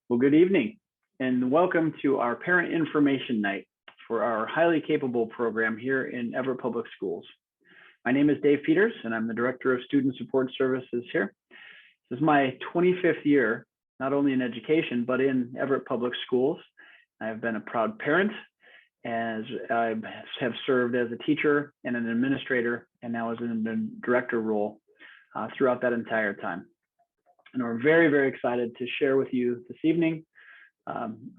Well, good evening and welcome to our Parent Information Night for our Highly Capable program here in Everett Public Schools. My name is Dave Peters and I'm the Director of Student Support Services here. This is my 25th year, not only in education, but in Everett Public Schools. I have been a proud parent as I have served as a teacher and an administrator and now as in the director role throughout that entire time. And we're very, very excited to share with you this evening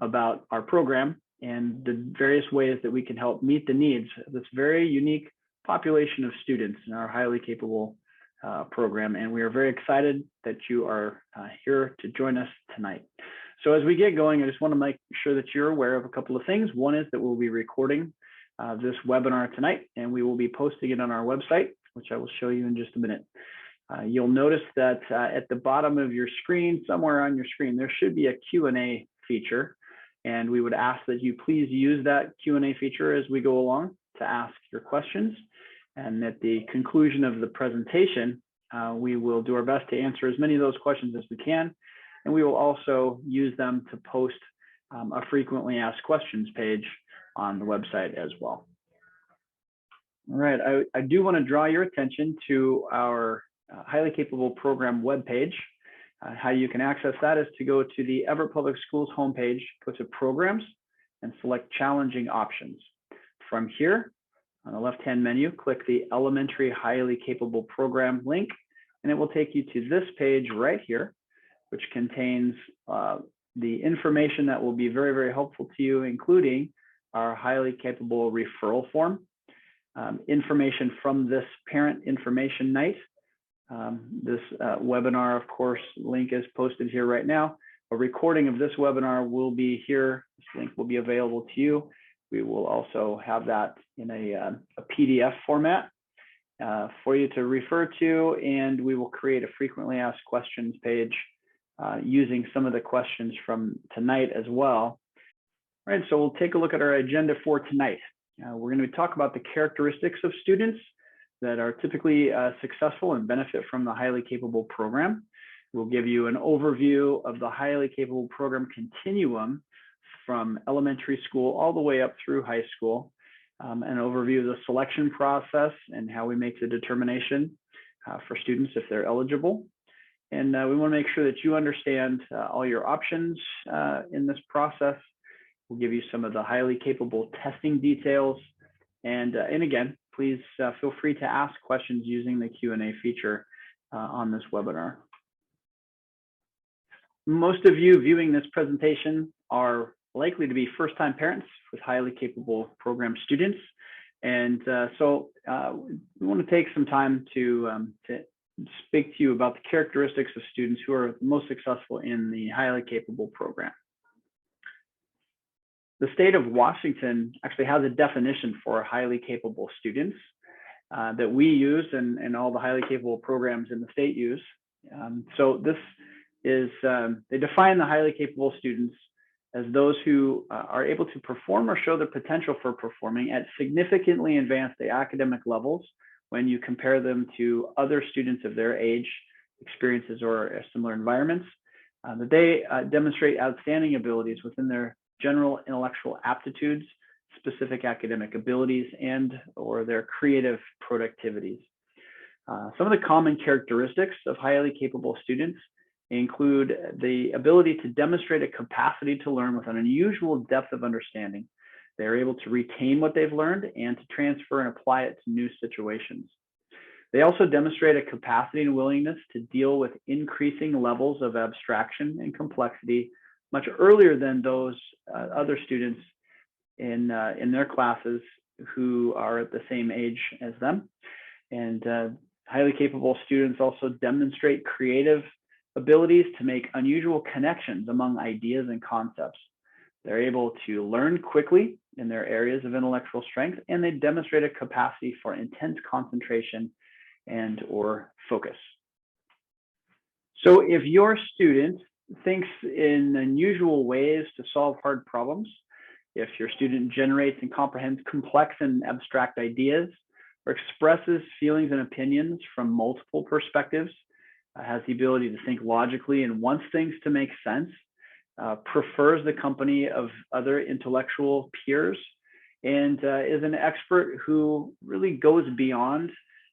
about our program and the various ways that we can help meet the needs of this very unique population of students in our highly capable program. And we are very excited that you are here to join us tonight. So as we get going, I just want to make sure that you're aware of a couple of things. One is that we'll be recording this webinar tonight, and we will be posting it on our website, which I will show you in just a minute. You'll notice that at the bottom of your screen, somewhere on your screen, there should be a Q&A feature. And we would ask that you please use that Q&A feature as we go along to ask your questions. And at the conclusion of the presentation, we will do our best to answer as many of those questions as we can. And we will also use them to post a frequently asked questions page on the website as well. All right, I do want to draw your attention to our highly capable program webpage. How you can access that is to go to the Everett Public Schools homepage, go to programs and select challenging options. From here on the left-hand menu, click the elementary highly capable program link, and it will take you to this page right here, which contains the information that will be very, very helpful to you, including our highly capable referral form, information from this parent information night. This webinar, of course, link is posted here right now. A recording of this webinar will be here. This link will be available to you. We will also have that in a PDF format for you to refer to, and we will create a frequently asked questions page using some of the questions from tonight as well. All right, so we'll take a look at our agenda for tonight. We're going to talk about the characteristics of students that are typically successful and benefit from the highly capable program. We'll give you an overview of the highly capable program continuum from elementary school all the way up through high school, an overview of the selection process and how we make the determination for students if they're eligible. And we want to make sure that you understand all your options in this process. We'll give you some of the highly capable testing details. And again, please feel free to ask questions using the Q&A feature on this webinar. Most of you viewing this presentation are likely to be first-time parents with highly capable program students. And so we want to take some time to speak to you about the characteristics of students who are most successful in the highly capable program. The state of Washington actually has a definition for highly capable students that we use and all the highly capable programs in the state use. So this is, they define the highly capable students as those who are able to perform or show the potential for performing at significantly advanced academic levels when you compare them to other students of their age, experiences, or similar environments, that they demonstrate outstanding abilities within their general intellectual aptitudes, specific academic abilities, and or their creative productivities. Some of the common characteristics of highly capable students include the ability to demonstrate a capacity to learn with an unusual depth of understanding. They're able to retain what they've learned and to transfer and apply it to new situations. They also demonstrate a capacity and willingness to deal with increasing levels of abstraction and complexity much earlier than those other students in their classes who are at the same age as them. And highly capable students also demonstrate creative abilities to make unusual connections among ideas and concepts. They're able to learn quickly in their areas of intellectual strength, and they demonstrate a capacity for intense concentration and or focus. So if your student thinks in unusual ways to solve hard problems, if your student generates and comprehends complex and abstract ideas, or expresses feelings and opinions from multiple perspectives, has the ability to think logically and wants things to make sense, prefers the company of other intellectual peers, and is an expert who really goes beyond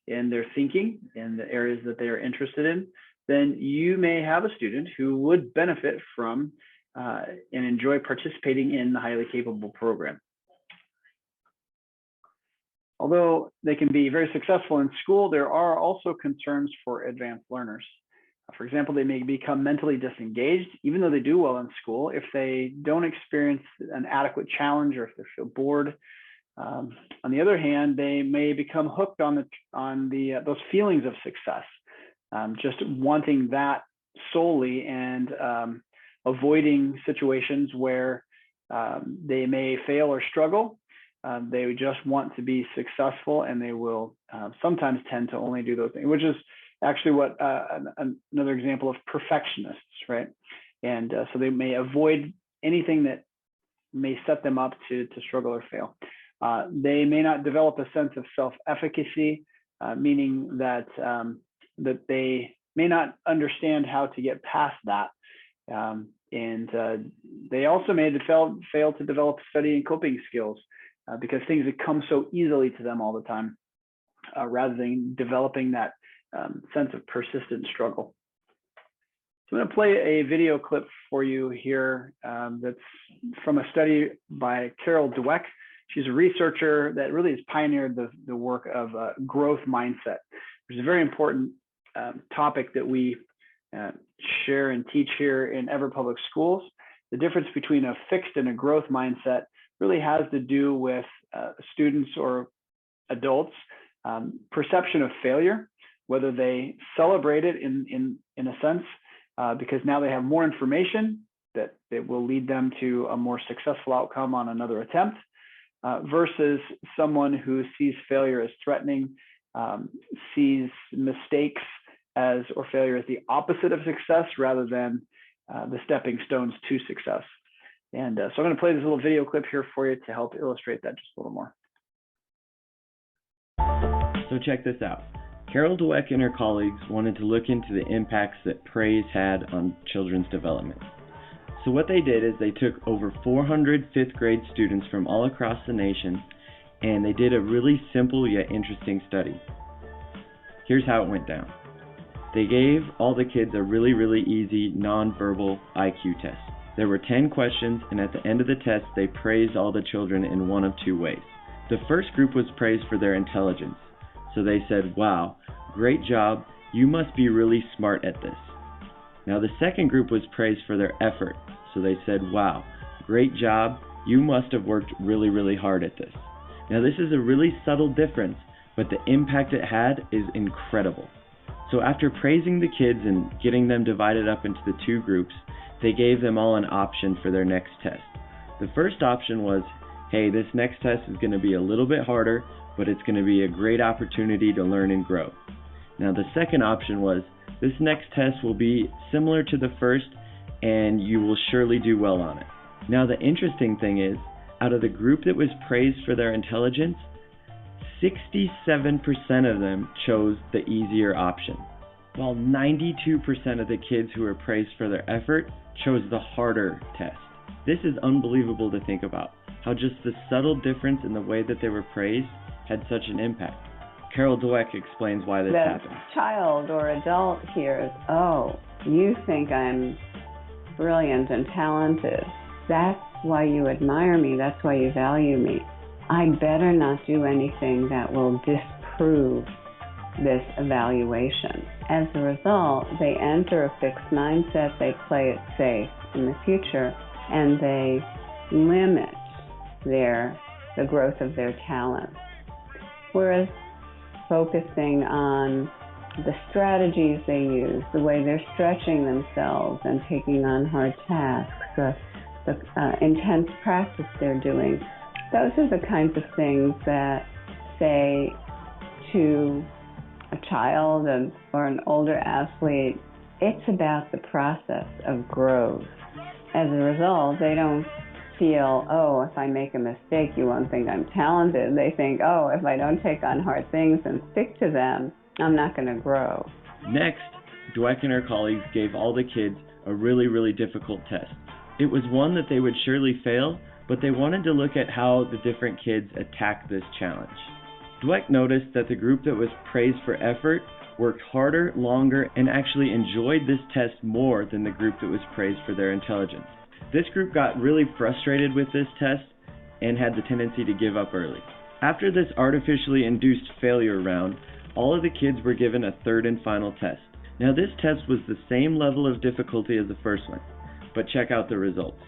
in their thinking in the areas that they are interested in, then you may have a student who would benefit from and enjoy participating in the highly capable program. Although they can be very successful in school, there are also concerns for advanced learners. For example, they may become mentally disengaged, even though they do well in school, if they don't experience an adequate challenge or if they feel bored. On the other hand, they may become hooked on those feelings of success, just wanting that solely and avoiding situations where they may fail or struggle. They just want to be successful, and they will sometimes tend to only do those things, which is actually what another example of perfectionists, right? And so they may avoid anything that may set them up to struggle or fail. They may not develop a sense of self-efficacy, meaning that that they may not understand how to get past that. And they also may fail to develop study and coping skills because things that come so easily to them all the time, rather than developing that sense of persistent struggle. So I'm going to play a video clip for you here that's from a study by Carol Dweck. She's a researcher that really has pioneered the work of growth mindset, which is a very important topic that we share and teach here in Everett Public Schools. The difference between a fixed and a growth mindset really has to do with students or adults' perception of failure, whether they celebrate it in a sense, because now they have more information that will lead them to a more successful outcome on another attempt, versus someone who sees failure as threatening, sees mistakes or failure as the opposite of success rather than the stepping stones to success. And so I'm going to play this little video clip here for you to help illustrate that just a little more. So check this out. Carol Dweck and her colleagues wanted to look into the impacts that praise had on children's development. So what they did is they took over 400 fifth grade students from all across the nation, and they did a really simple yet interesting study. Here's how it went down. They gave all the kids a really, really easy nonverbal IQ test. There were 10 questions, and at the end of the test, they praised all the children in one of two ways. The first group was praised for their intelligence. So they said, "Wow, great job, you must be really smart at this." Now the second group was praised for their effort. So they said, "Wow, great job, you must have worked really, really hard at this." Now this is a really subtle difference, but the impact it had is incredible. So after praising the kids and getting them divided up into the two groups, they gave them all an option for their next test. The first option was, hey, this next test is going to be a little bit harder, but it's going to be a great opportunity to learn and grow. Now the second option was, this next test will be similar to the first, and you will surely do well on it. Now the interesting thing is, out of the group that was praised for their intelligence, 67% of them chose the easier option, while 92% of the kids who were praised for their effort chose the harder test. This is unbelievable to think about, how just the subtle difference in the way that they were praised had such an impact. Carol Dweck explains why this happened. The child or adult hears, "Oh, you think I'm brilliant and talented. That's why you admire me. That's why you value me. I better not do anything that will disprove this evaluation." As a result, they enter a fixed mindset, they play it safe in the future, and they limit the growth of their talents. Whereas focusing on the strategies they use, the way they're stretching themselves and taking on hard tasks, the intense practice they're doing, those are the kinds of things that say to a child or an older athlete, it's about the process of growth. As a result, they don't feel, "Oh, if I make a mistake, you won't think I'm talented." They think, "Oh, if I don't take on hard things and stick to them, I'm not going to grow." Next, Dweck and her colleagues gave all the kids a really, really difficult test. It was one that they would surely fail, but they wanted to look at how the different kids attacked this challenge. Dweck noticed that the group that was praised for effort worked harder, longer, and actually enjoyed this test more than the group that was praised for their intelligence. This group got really frustrated with this test and had the tendency to give up early. After this artificially induced failure round, all of the kids were given a third and final test. Now this test was the same level of difficulty as the first one, but check out the results.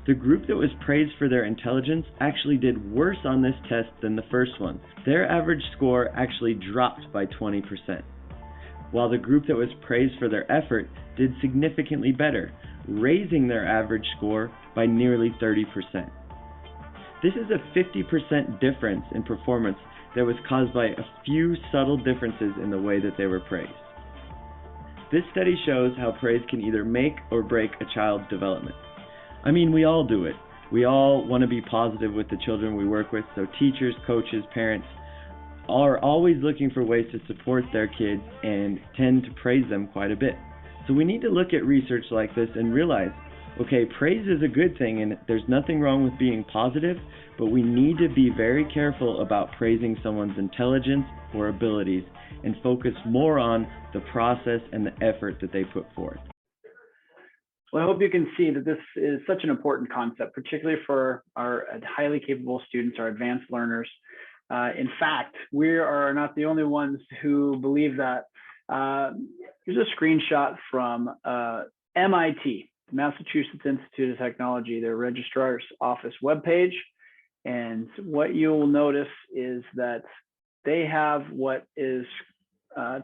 The group that was praised for their intelligence actually did worse on this test than the first one. Their average score actually dropped by 20%, while the group that was praised for their effort did significantly better, raising their average score by nearly 30%. This is a 50% difference in performance that was caused by a few subtle differences in the way that they were praised. This study shows how praise can either make or break a child's development. I mean, we all do it. We all want to be positive with the children we work with, so teachers, coaches, parents are always looking for ways to support their kids and tend to praise them quite a bit. So we need to look at research like this and realize, okay, praise is a good thing and there's nothing wrong with being positive, but we need to be very careful about praising someone's intelligence or abilities and focus more on the process and the effort that they put forth. Well, I hope you can see that this is such an important concept, particularly for our highly capable students, our advanced learners. In fact, we are not the only ones who believe that. Here's a screenshot from MIT, Massachusetts Institute of Technology, their registrar's office webpage. And what you'll notice is that they have what is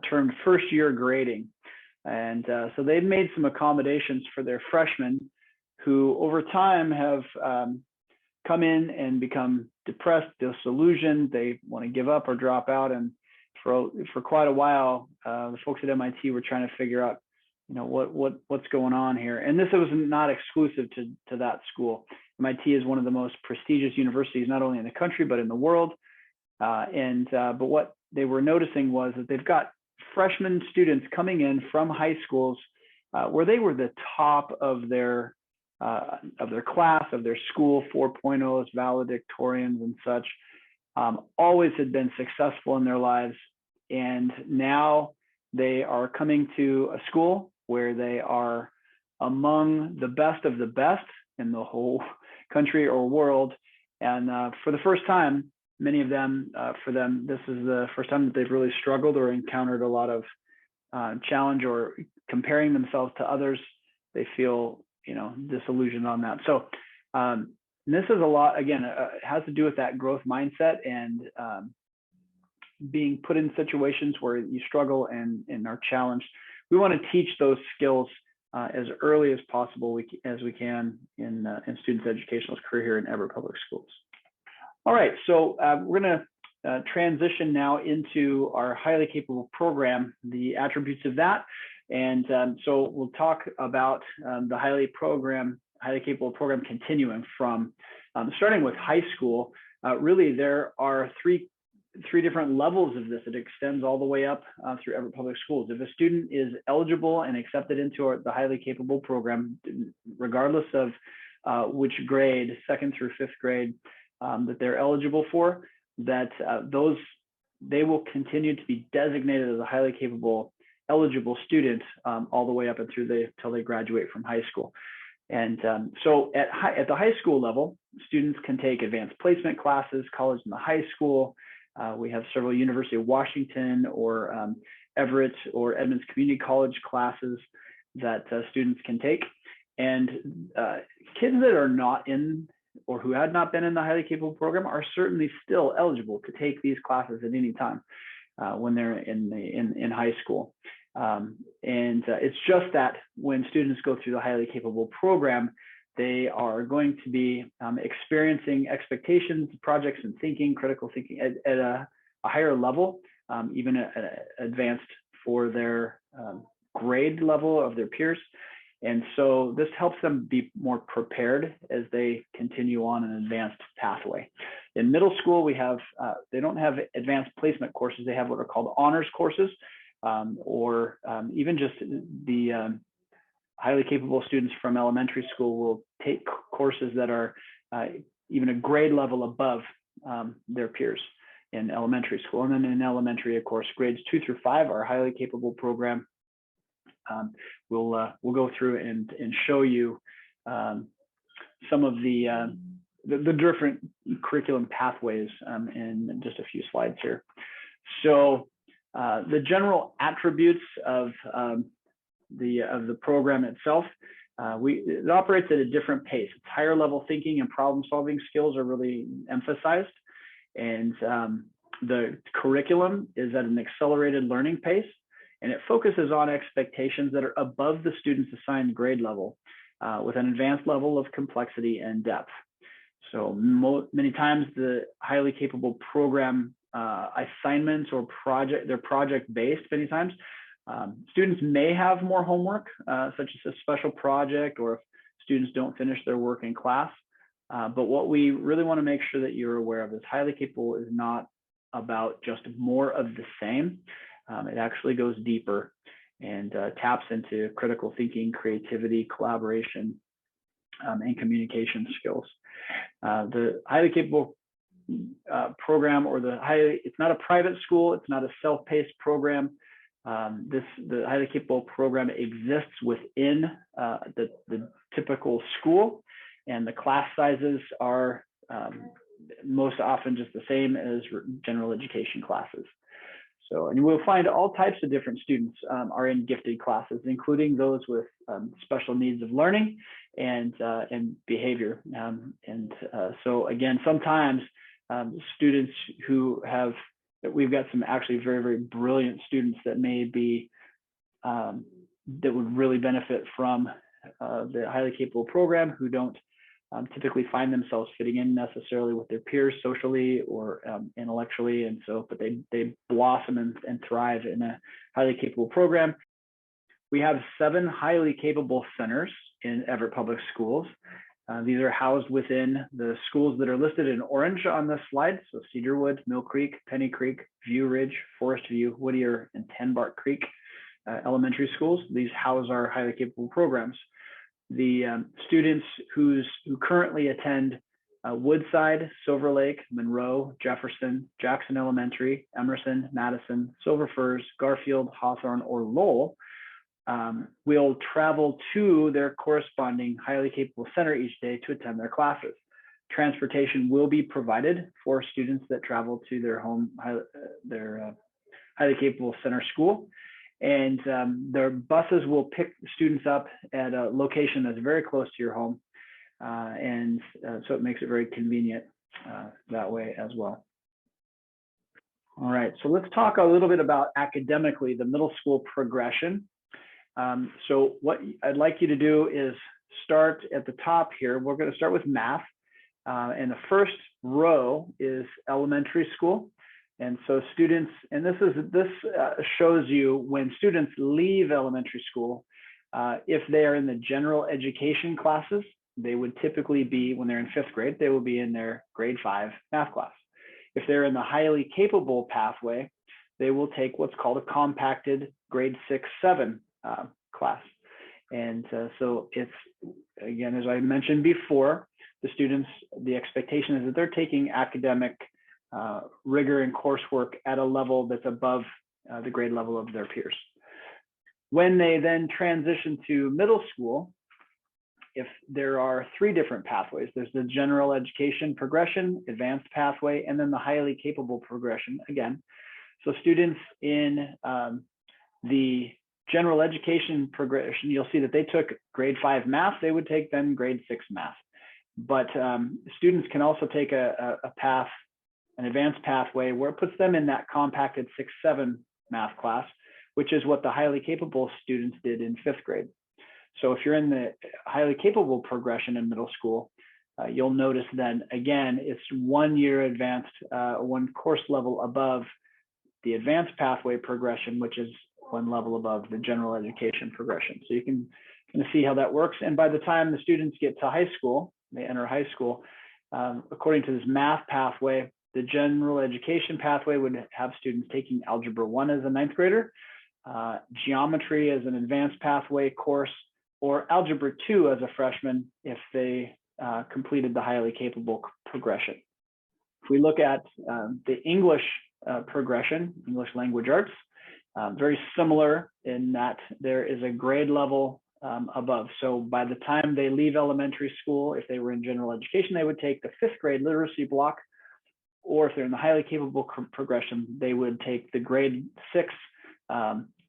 termed first year grading. And so they've made some accommodations for their freshmen who over time have come in and become depressed, disillusioned. They want to give up or drop out. And for quite a while, the folks at MIT were trying to figure out, you know, what's going on here. And this was not exclusive to that school. MIT is one of the most prestigious universities, not only in the country, but in the world. But what they were noticing was that they've got freshman students coming in from high schools where they were the top of their class, of their school, 4.0s, valedictorians and such, always had been successful in their lives. And now they are coming to a school where they are among the best of the best in the whole country or world. And for the first time, many of them, for them, this is the first time that they've really struggled or encountered a lot of challenge or comparing themselves to others. They feel, you know, disillusioned on that. So this is a lot, again, it has to do with that growth mindset and being put in situations where you struggle and are challenged. We want to teach those skills as early as possible as we can in students' educational career here in Everett Public Schools. All right, so we're going to transition now into our highly capable program, the attributes of that. And so we'll talk about the highly capable program continuing from starting with high school. Really, there are three different levels of this. It extends all the way up through Everett Public Schools. If a student is eligible and accepted into the highly capable program, regardless of which grade, 2nd through 5th grade, that they're eligible for, that they will continue to be designated as a highly capable eligible student all the way up until they graduate from high school. And so at the high school level, students can take advanced placement classes, college in the high school. We have several University of Washington or Everett or Edmonds Community College classes that students can take. And kids that are not in or who had not been in the highly capable program are certainly still eligible to take these classes at any time when they're in high school. It's just that when students go through the highly capable program, they are going to be experiencing expectations, projects, and thinking, critical thinking at a higher level, even advanced for their grade level of their peers. And so this helps them be more prepared as they continue on an advanced pathway. In middle school, we have, they don't have advanced placement courses. They have what are called honors courses, or even just the highly capable students from elementary school will take courses that are even a grade level above their peers in elementary school. And then in elementary, of course, grades 2 through 5 are a highly capable program. We'll go through and show you some of the different curriculum pathways in just a few slides here. So the general attributes of the program itself, it operates at a different pace. It's higher level thinking and problem solving skills are really emphasized. And the curriculum is at an accelerated learning pace, and it focuses on expectations that are above the student's assigned grade level with an advanced level of complexity and depth. So many times the highly capable program assignments or they're project-based many times. Students may have more homework, such as a special project, or if students don't finish their work in class. But what we really want to make sure that you're aware of is highly capable is not about just more of the same. It actually goes deeper and taps into critical thinking, creativity, collaboration, and communication skills. The highly capable program, or it's not a private school, it's not a self-paced program. The highly capable program exists within the typical school, and the class sizes are most often just the same as general education classes. So, and we'll find all types of different students are in gifted classes, including those with special needs of learning and behavior. So again, sometimes students we've got some actually very, very brilliant students that may be, that would really benefit from the highly capable program, who don't typically find themselves fitting in necessarily with their peers socially or intellectually. And so, but they blossom and thrive in a highly capable program. We have 7 highly capable centers in Everett Public Schools. These are housed within the schools that are listed in orange on this slide. So Cedarwood, Mill Creek, Penny Creek, View Ridge, Forest View, Whittier, and Ten Bark Creek elementary schools. These house our highly capable programs. The students who currently attend Woodside, Silver Lake, Monroe, Jefferson, Jackson Elementary, Emerson, Madison, Silver Firs, Garfield, Hawthorne, or Lowell will travel to their corresponding highly capable center each day to attend their classes. Transportation will be provided for students that travel to their highly capable center school. And their buses will pick students up at a location that's very close to your home. So it makes it very convenient that way as well. All right, so let's talk a little bit about academically the middle school progression. So what I'd like you to do is start at the top here. We're going to start with math. And the first row is elementary school. And so students, and this shows you when students leave elementary school, if they are in the general education classes, they would typically be, when they're in 5th grade, they will be in their grade 5 math class. If they're in the highly capable pathway, they will take what's called a compacted grade 6-7 class. And so it's, again, as I mentioned before, the expectation is that they're taking academic rigor and coursework at a level that's above the grade level of their peers. When they then transition to middle school, if there are 3 different pathways, there's the general education progression, advanced pathway, and then the highly capable progression again. So students in the general education progression, you'll see that they took grade 5 math, they would take then grade 6 math. But students can also take a path, an advanced pathway, where it puts them in that compacted 6-7 math class, which is what the highly capable students did in 5th grade. So if you're in the highly capable progression in middle school, you'll notice then, again, it's 1 year advanced, 1 course level above the advanced pathway progression, which is 1 level above the general education progression. So you can kind of see how that works. And by the time the students get to high school, they enter high school, according to this math pathway, the general education pathway would have students taking Algebra 1 as a 9th grader, geometry as an advanced pathway course, or Algebra 2 as a freshman if they completed the highly capable progression. If we look at the English progression, English language arts, very similar in that there is a grade level above. So by the time they leave elementary school, if they were in general education, they would take the 5th grade literacy block, or if they're in the highly capable progression, they would take the grade 6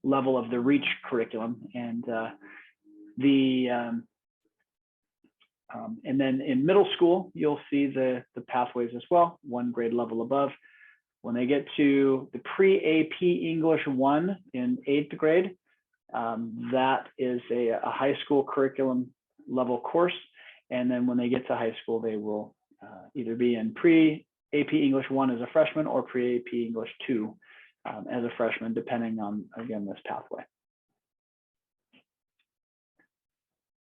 level of the REACH curriculum. And and then in middle school, you'll see the pathways as well, 1 grade level above. When they get to the pre-AP English 1 in 8th grade, that is a high school curriculum level course. And then when they get to high school, they will either be in pre-AP English 1 as a freshman or pre-AP English 2 as a freshman, depending on, again, this pathway.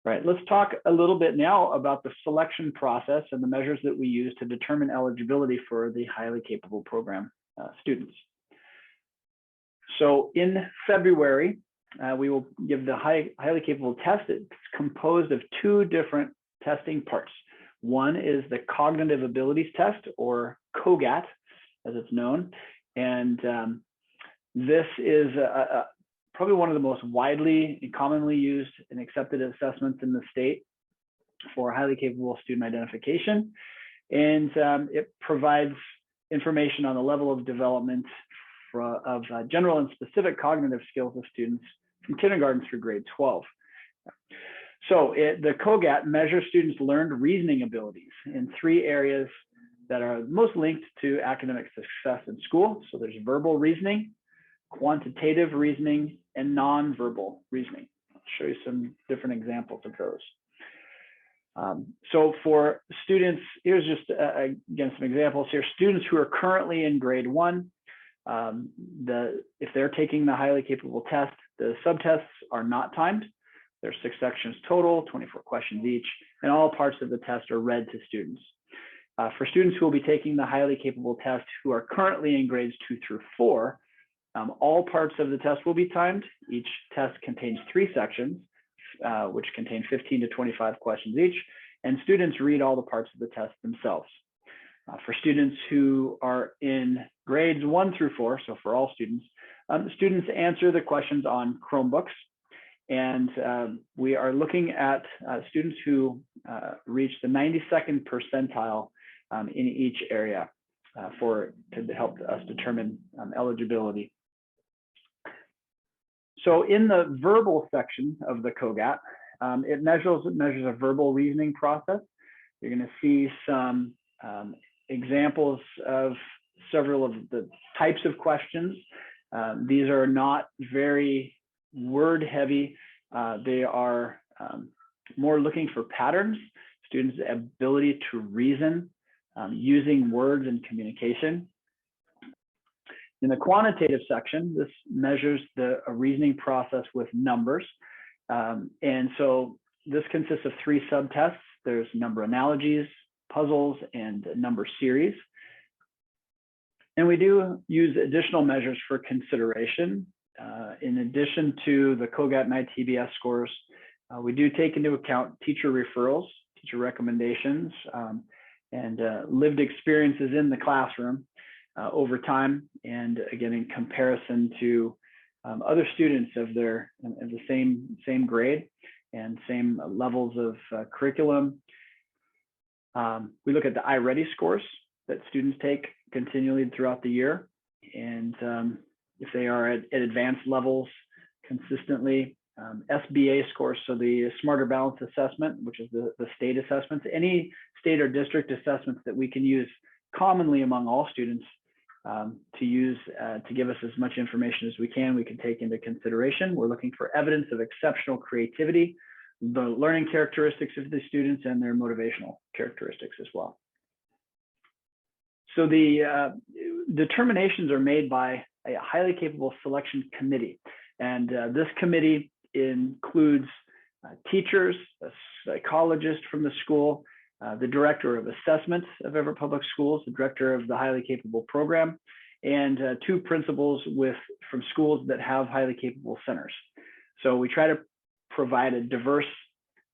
Right, let's talk a little bit now about the selection process and the measures that we use to determine eligibility for the highly capable program students. So in February, we will give the highly capable test. It's composed of 2 different testing parts. One is the cognitive abilities test, or COGAT, as it's known. And this is probably one of the most widely and commonly used and accepted assessments in the state for highly capable student identification. And it provides information on the level of development of general and specific cognitive skills of students from kindergarten through grade 12. So the COGAT measures students' learned reasoning abilities in 3 areas that are most linked to academic success in school. So there's verbal reasoning, quantitative reasoning, and nonverbal reasoning. I'll show you some different examples of those. So for students, here's just, again, some examples here. Students who are currently in grade 1, if they're taking the highly capable test, the subtests are not timed. There's 6 sections total, 24 questions each, and all parts of the test are read to students. For students who will be taking the highly capable test who are currently in grades 2 through 4, all parts of the test will be timed. Each test contains 3 sections, which contain 15 to 25 questions each, and students read all the parts of the test themselves. For students who are in grades 1 through 4, so for all students, students answer the questions on Chromebooks. And we are looking at students who reach the 92nd percentile in each area to help us determine eligibility. So in the verbal section of the COGAT, it measures a verbal reasoning process. You're going to see some examples of several of the types of questions. These are not very word heavy. They are more looking for patterns, students' ability to reason using words in communication. In the quantitative section, this measures the reasoning process with numbers. And so this consists of 3 subtests. There's number analogies, puzzles, and number series. And we do use additional measures for consideration. In addition to the COGAT and ITBS scores, we do take into account teacher referrals, teacher recommendations, and lived experiences in the classroom over time, and again in comparison to other students of the same grade and same levels of curriculum. We look at the iReady scores that students take continually throughout the year, and if they are at advanced levels consistently. SBA scores, so the Smarter Balance Assessment, which is the state assessments, any state or district assessments that we can use commonly among all students to use to give us as much information as we can take into consideration. We're looking for evidence of exceptional creativity, the learning characteristics of the students, and their motivational characteristics as well. So the determinations are made by a highly capable selection committee. And this committee includes teachers, a psychologist from the school, the director of assessments of Everett Public Schools, the director of the highly capable program, and 2 principals from schools that have highly capable centers. So we try to provide a diverse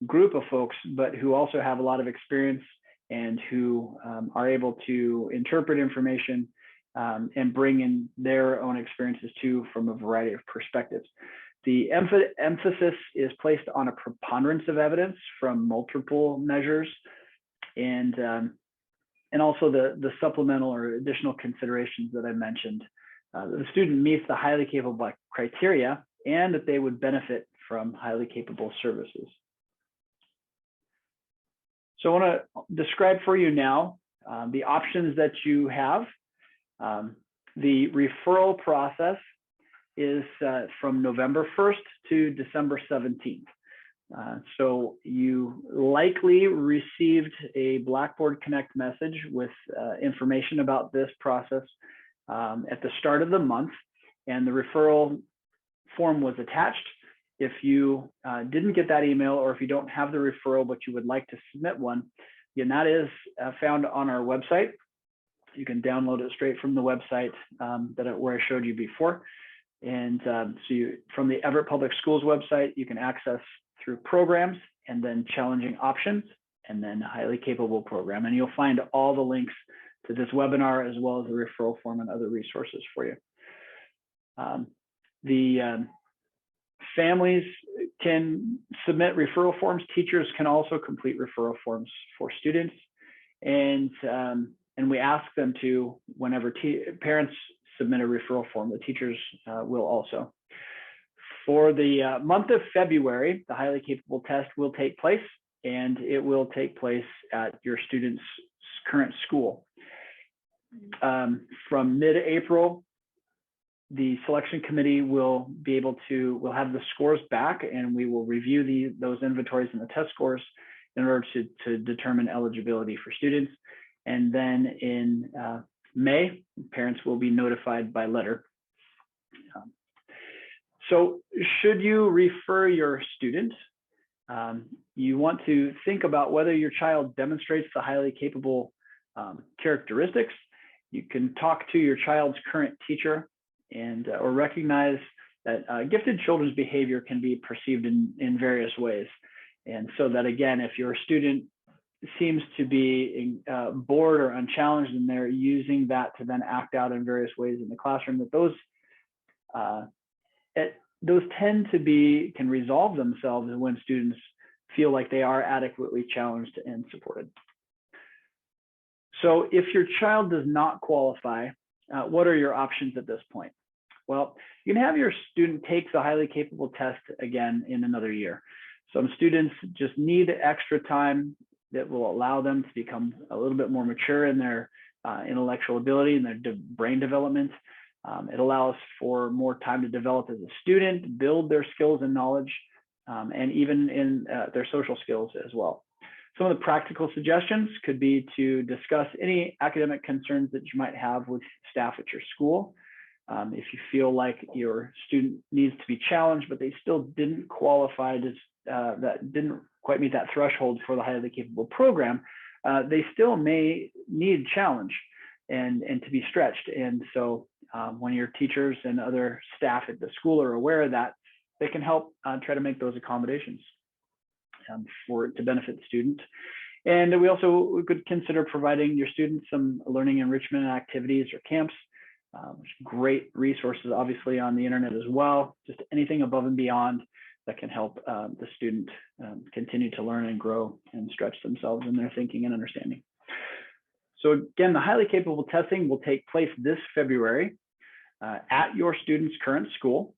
group of folks, but who also have a lot of experience and who are able to interpret information and bring in their own experiences too from a variety of perspectives. The emphasis is placed on a preponderance of evidence from multiple measures, and also the supplemental or additional considerations that I mentioned. The student meets the highly capable criteria and that they would benefit from highly capable services. So I want to describe for you now the options that you have. The referral process is from November 1st to December 17th. So you likely received a Blackboard Connect message with information about this process at the start of the month, and the referral form was attached. If you didn't get that email, or if you don't have the referral but you would like to submit one, again, that is found on our website. You can download it straight from the website where I showed you before. And from the Everett Public Schools website, you can access through programs and then challenging options and then highly capable program. And you'll find all the links to this webinar as well as the referral form and other resources for you. Families can submit referral forms. Teachers can also complete referral forms for students. And we ask them to, whenever parents submit a referral form, the teachers will also. For the month of February, the highly capable test will take place, and it will take place at your student's current school. From mid-April, the selection committee will have the scores back, and we will review those inventories and the test scores in order to determine eligibility for students. And then in May, parents will be notified by letter. So should you refer your student, you want to think about whether your child demonstrates the highly capable characteristics. You can talk to your child's current teacher and or recognize that gifted children's behavior can be perceived in various ways. And so that, again, if your student seems to be bored or unchallenged and they're using that to then act out in various ways in the classroom, that those can resolve themselves when students feel like they are adequately challenged and supported. So if your child does not qualify, what are your options at this point? Well, you can have your student take the highly capable test again in another year. Some students just need extra time that will allow them to become a little bit more mature in their intellectual ability and their brain development. It allows for more time to develop as a student, build their skills and knowledge, and even in their social skills as well. Some of the practical suggestions could be to discuss any academic concerns that you might have with staff at your school. If you feel like your student needs to be challenged, but they still didn't qualify that didn't quite meet that threshold for the highly capable program, they still may need challenge and to be stretched. And so when your teachers and other staff at the school are aware of that, they can help try to make those accommodations to benefit the student. And we could consider providing your students some learning enrichment activities or camps. Great resources, obviously, on the internet as well. Just anything above and beyond that can help the student continue to learn and grow and stretch themselves in their thinking and understanding. So again, the highly capable testing will take place this February at your student's current school.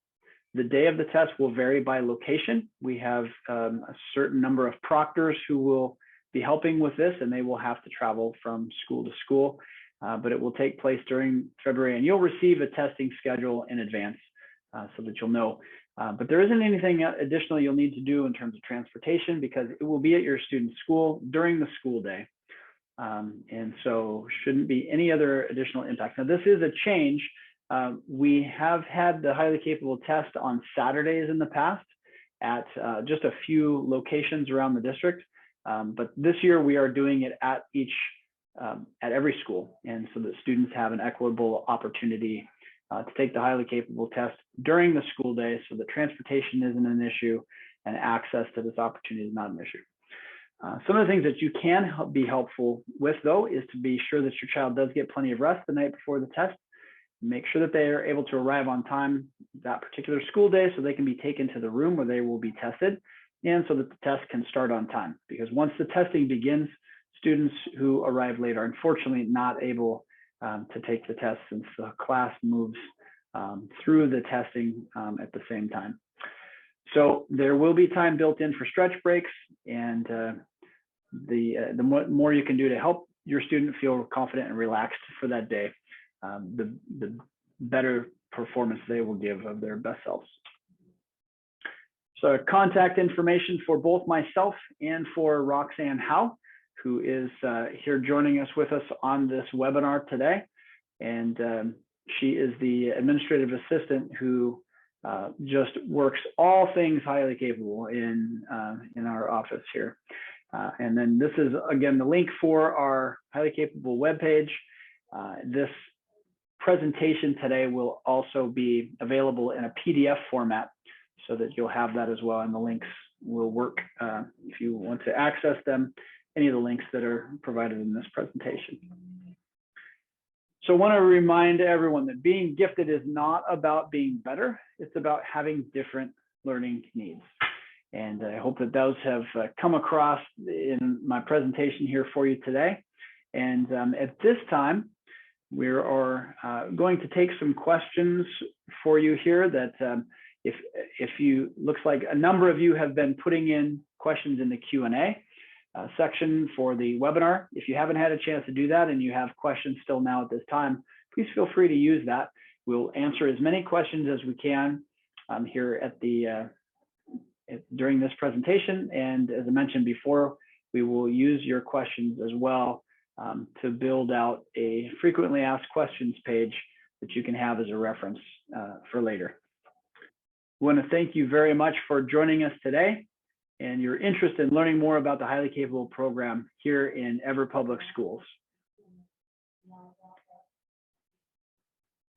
The day of the test will vary by location. We have a certain number of proctors who will be helping with this, and they will have to travel from school to school, but it will take place during February, and you'll receive a testing schedule in advance so that you'll know. But there isn't anything additional you'll need to do in terms of transportation, because it will be at your student's school during the school day. And so shouldn't be any other additional impact. Now, this is a change. We have had the highly capable test on Saturdays in the past at just a few locations around the district. But this year we are doing it at every school. And so that students have an equitable opportunity to take the highly capable test during the school day, so that transportation isn't an issue and access to this opportunity is not an issue. Some of the things that you can be helpful with, though, is to be sure that your child does get plenty of rest the night before the test. Make sure that they are able to arrive on time that particular school day so they can be taken to the room where they will be tested, and so that the test can start on time. Because once the testing begins, students who arrive late are unfortunately not able to take the test, since the class moves through the testing at the same time. So there will be time built in for stretch breaks, and the more you can do to help your student feel confident and relaxed for that day, the better performance they will give of their best selves. So contact information for both myself and for Roxanne Howe, who is here joining us with us on this webinar today. And she is the administrative assistant who just works all things highly capable in our office here. And then this is, again, the link for our highly capable webpage. This presentation today will also be available in a PDF format, so that you'll have that as well. And the links will work if you want to access them, any of the links that are provided in this presentation. So I want to remind everyone that being gifted is not about being better. It's about having different learning needs. And I hope that those have come across in my presentation here for you today. And at this time, we are going to take some questions for you here that if you, looks like a number of you have been putting in questions in the Q&A section for the webinar. If you haven't had a chance to do that and you have questions still now at this time, please feel free to use that. We'll answer as many questions as we can here at during this presentation. And as I mentioned before, we will use your questions as well to build out a frequently asked questions page that you can have as a reference for later. We want to thank you very much for joining us today and your interest in learning more about the Highly Capable program here in Everett Public Schools.